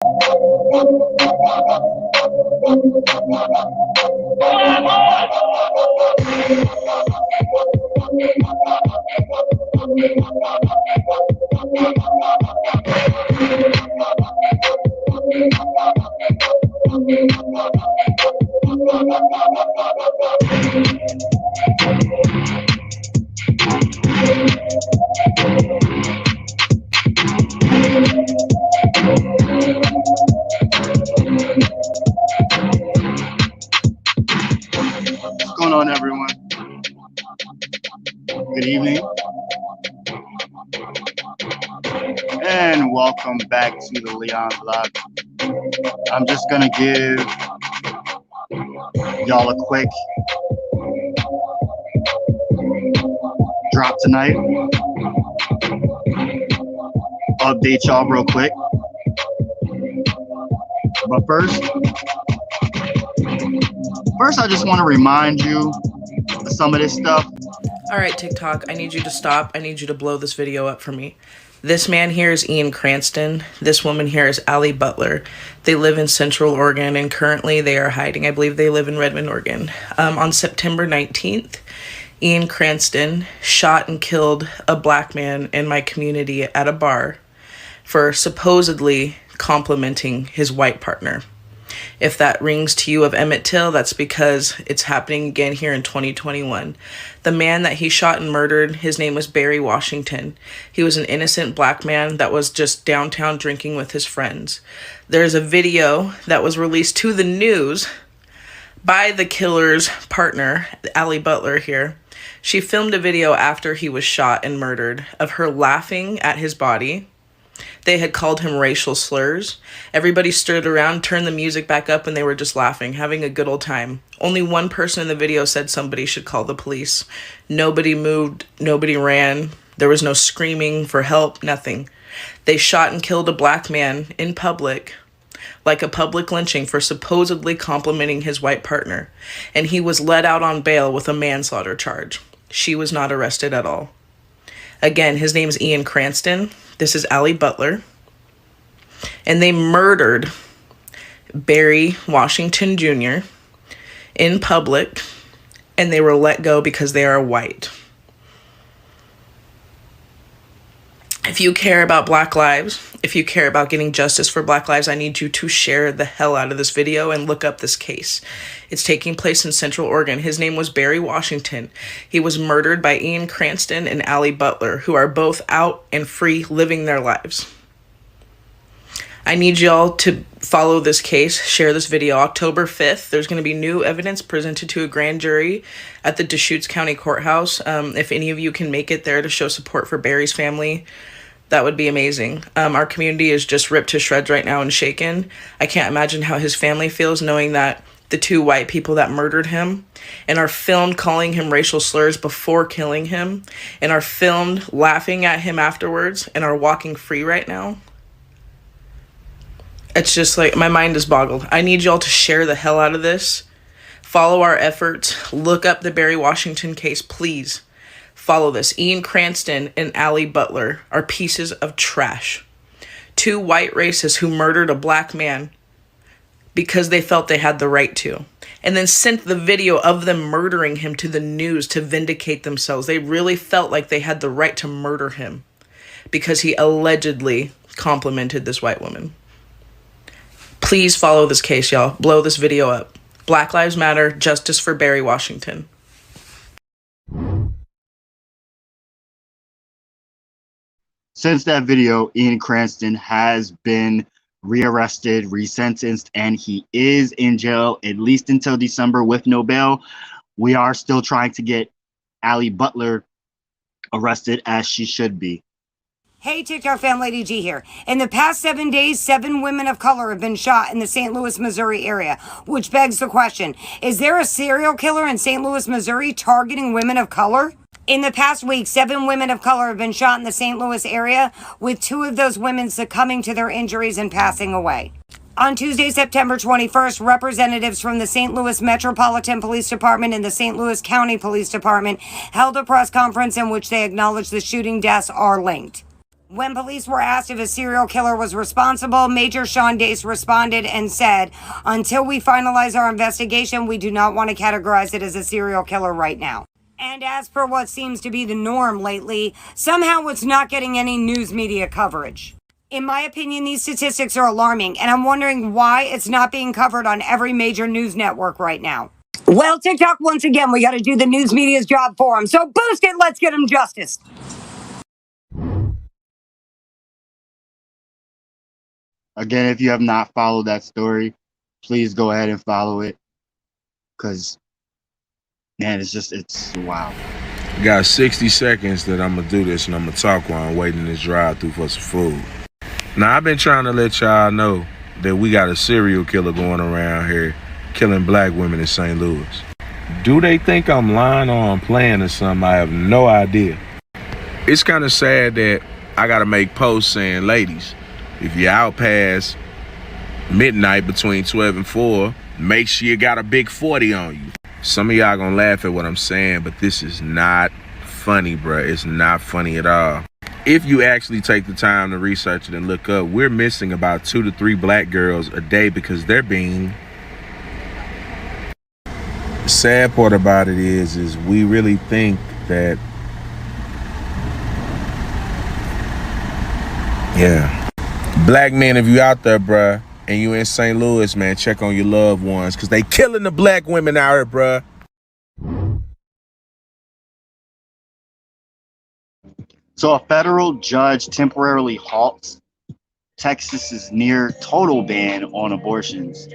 What's going on, everyone? Good evening, and welcome back to the Leon Vlog. I'm just gonna give y'all a quick drop tonight. Update y'all real quick. But first, I just want to remind you of some of this stuff. All right, TikTok, I need you to stop. I need you to blow this video up for me. This man here is Ian Cranston. This woman here is Allie Butler. They live in Central Oregon, and currently they are hiding. I believe they live in Redmond, Oregon. On September 19th, Ian Cranston shot and killed a black man in my community at a bar for supposedly complimenting his white partner. If that rings to you of Emmett Till, that's because it's happening again here in 2021. The man that he shot and murdered, his name was Barry Washington. He was an innocent black man that was just downtown drinking with his friends. There's a video that was released to the news by the killer's partner, Allie Butler here. She filmed a video after he was shot and murdered of her laughing at his body. They had called him racial slurs. Everybody stood around, turned the music back up, and they were just laughing, having a good old time. Only one person in the video said somebody should call the police. Nobody moved, nobody ran. There was no screaming for help, nothing. They shot and killed a black man in public, like a public lynching for supposedly complimenting his white partner. And he was let out on bail with a manslaughter charge. She was not arrested at all. Again, his name is Ian Cranston. This is Allie Butler. And they murdered Barry Washington Jr. in public, and they were let go because they are white. If you care about Black lives, if you care about getting justice for Black lives, I need you to share the hell out of this video and look up this case. It's taking place in Central Oregon. His name was Barry Washington. He was murdered by Ian Cranston and Allie Butler, who are both out and free living their lives. I need y'all to follow this case, share this video. October 5th, there's going to be new evidence presented to a grand jury at the Deschutes County Courthouse. If any of you can make it there to show support for Barry's family, that would be amazing. Our community is just ripped to shreds right now and shaken. I can't imagine how his family feels knowing that the two white people that murdered him and are filmed calling him racial slurs before killing him and are filmed laughing at him afterwards and are walking free right now. It's just like, my mind is boggled. I need y'all to share the hell out of this. Follow our efforts. Look up the Barry Washington case, please. Follow this. Ian Cranston and Allie Butler are pieces of trash. Two white racists who murdered a black man because they felt they had the right to, and then sent the video of them murdering him to the news to vindicate themselves. They really felt like they had the right to murder him because he allegedly complimented this white woman. Please follow this case, y'all. Blow this video up. Black Lives Matter, justice for Barry Washington. Since that video, Ian Cranston has been rearrested, resentenced, and he is in jail at least until December with no bail. We are still trying to get Allie Butler arrested, as she should be. Hey, TikTok fam, Lady G here. In the past 7 days, 7 women of color have been shot in the St. Louis, Missouri area, which begs the question, is there a serial killer in St. Louis, Missouri targeting women of color? In the past week, 7 women of color have been shot in the St. Louis area, with 2 of those women succumbing to their injuries and passing away. On Tuesday, September 21st, representatives from the St. Louis Metropolitan Police Department and the St. Louis County Police Department held a press conference in which they acknowledged the shooting deaths are linked. When police were asked if a serial killer was responsible, Major Sean Dace responded and said, "Until we finalize our investigation, we do not want to categorize it as a serial killer right now." And as per what seems to be the norm lately, somehow it's not getting any news media coverage. In my opinion, these statistics are alarming, and I'm wondering why it's not being covered on every major news network right now. Well, TikTok, once again, we got to do the news media's job for them. So boost it, let's get them justice. Again, if you have not followed that story, please go ahead and follow it. Because, man, it's wow. Got 60 seconds that I'm going to do this, and I'm going to talk while I'm waiting this drive-through for some food. Now, I've been trying to let y'all know that we got a serial killer going around here killing black women in St. Louis. Do they think I'm lying or I'm playing or something? I have no idea. It's kind of sad that I got to make posts saying, ladies, if you're out past midnight between 12 and 4, make sure you got a big 40 on you. Some of y'all gonna laugh at what I'm saying, but this is not funny, bruh. It's not funny at all. If you actually take the time to research it and look up, we're missing about 2 to 3 black girls a day because they're being... The sad part about it is we really think that... Yeah. Black men, if you out there, bruh, and you in St. Louis, man, check on your loved ones, because they killing the black women out here, bruh. So a federal judge temporarily halts Texas's near total ban on abortions.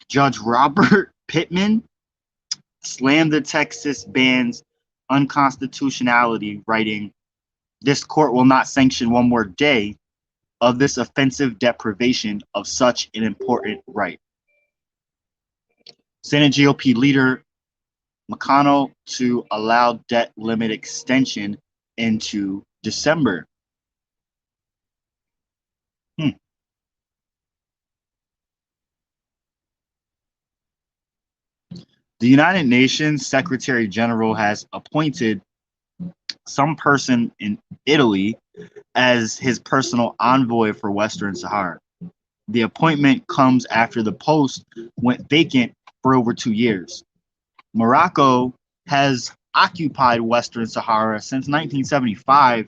Judge Robert Pittman slammed the Texas ban's unconstitutionality, writing, "This court will not sanction one more day of this offensive deprivation of such an important right." Senate GOP leader McConnell to allow debt limit extension into December. The United Nations Secretary General has appointed some person in Italy as his personal envoy for Western Sahara. The appointment comes after the post went vacant for over 2 years. Morocco has occupied Western Sahara since 1975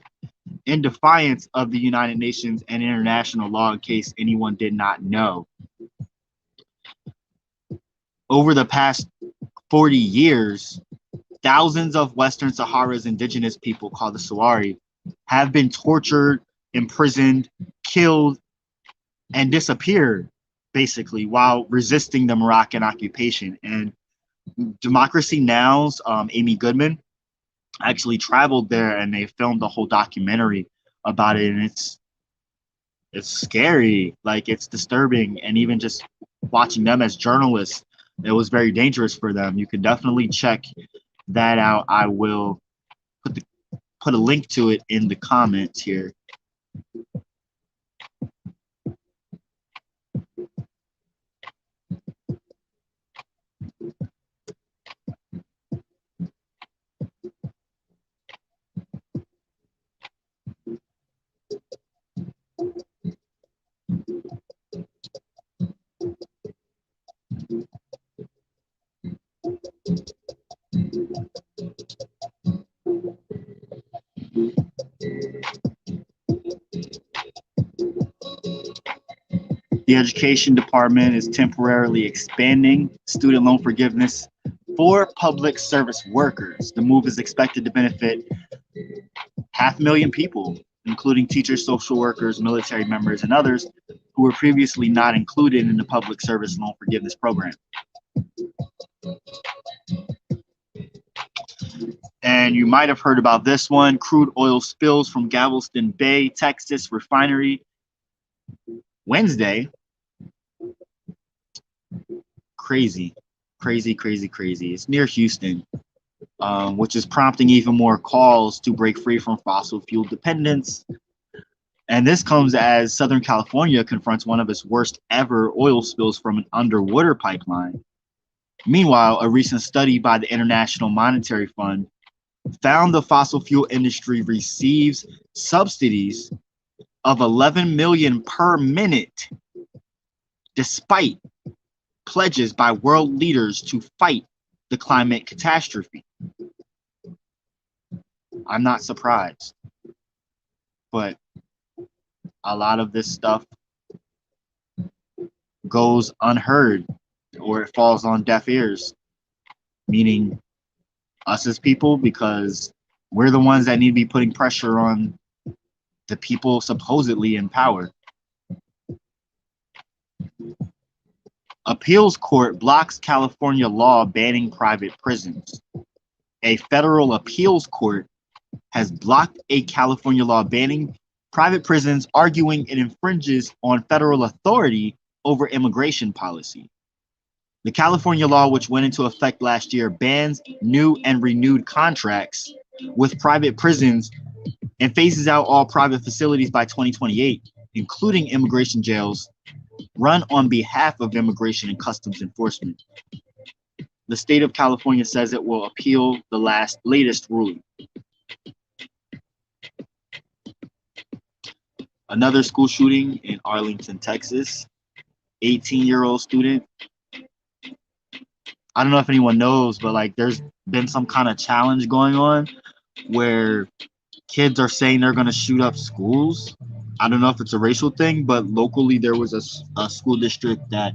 in defiance of the United Nations and international law, in case anyone did not know. Over the past 40 years, thousands of Western Sahara's indigenous people, called the Sahrawi, have been tortured, imprisoned, killed, and disappeared, basically, while resisting the Moroccan occupation. And Democracy Now's Amy Goodman actually traveled there, and they filmed a whole documentary about it, and it's scary, like it's disturbing, and even just watching them as journalists, it was very dangerous for them. You can definitely check that out. I will put a link to it in the comments here. The Education Department is temporarily expanding student loan forgiveness for public service workers. The move is expected to benefit 500,000 people, including teachers, social workers, military members, and others who were previously not included in the public service loan forgiveness program. And you might have heard about this one: crude oil spills from Galveston Bay, Texas refinery Wednesday. Crazy. It's near Houston, which is prompting even more calls to break free from fossil fuel dependence. And this comes as Southern California confronts one of its worst ever oil spills from an underwater pipeline. Meanwhile, a recent study by the International Monetary Fund found the fossil fuel industry receives subsidies of 11 million per minute, despite pledges by world leaders to fight the climate catastrophe. I'm not surprised, but a lot of this stuff goes unheard, or it falls on deaf ears, meaning us as people, because we're the ones that need to be putting pressure on the people supposedly in power. Appeals court blocks California law banning private prisons. A federal appeals court has blocked a California law banning private prisons, arguing it infringes on federal authority over immigration policy. The California law, which went into effect last year, bans new and renewed contracts with private prisons and phases out all private facilities by 2028, including immigration jails run on behalf of Immigration and Customs Enforcement. The state of California says it will appeal the latest ruling. Another school shooting in Arlington, Texas. 18-year-old student. I don't know if anyone knows, but like there's been some kind of challenge going on where kids are saying they're going to shoot up schools. I don't know if it's a racial thing, but locally there was a school district that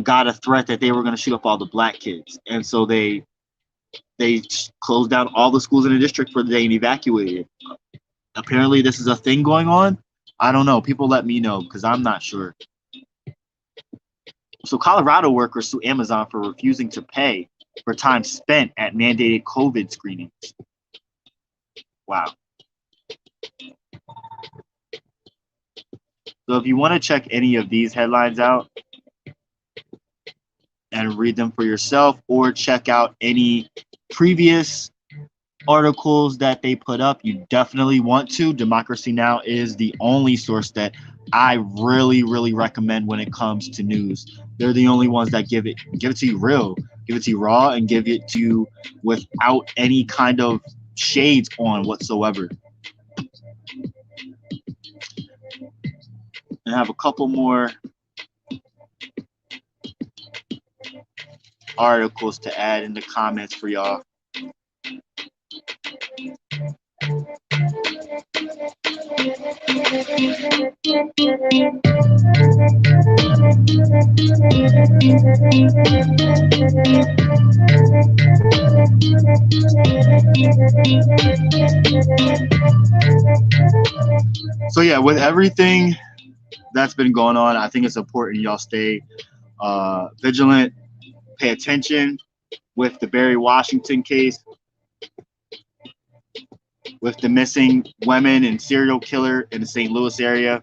got a threat that they were going to shoot up all the black kids. And so they closed down all the schools in the district for the day and evacuated. Apparently this is a thing going on. I don't know. People let me know because I'm not sure. So Colorado workers sue Amazon for refusing to pay for time spent at mandated COVID screenings. Wow. So if you want to check any of these headlines out and read them for yourself, or check out any previous articles that they put up, you definitely want to. Democracy Now! Is the only source that I really recommend when it comes to news. They're the only ones that give it to you real, give it to you raw, and give it to you without any kind of shades on whatsoever. And I have a couple more articles to add in the comments for y'all. So yeah, with everything that's been going on, I think it's important y'all stay vigilant, pay attention with the Barry Washington case, with the missing women and serial killer in the St. Louis area.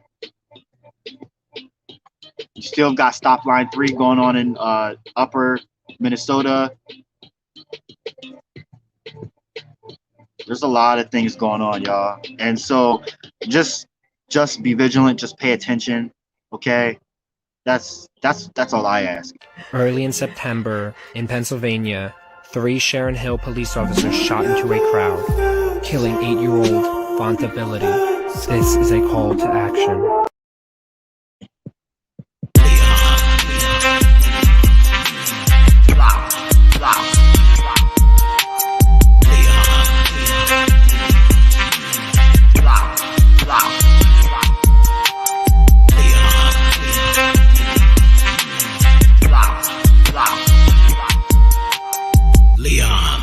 You still got Stop Line 3 going on in upper Minnesota. There's a lot of things going on, y'all. And so just be vigilant, just pay attention, okay? That's all I ask. Early in September, in Pennsylvania, 3 Sharon Hill police officers shot into a crowd, killing 8-year-old Vonta Billity. This is a call to action. Leon.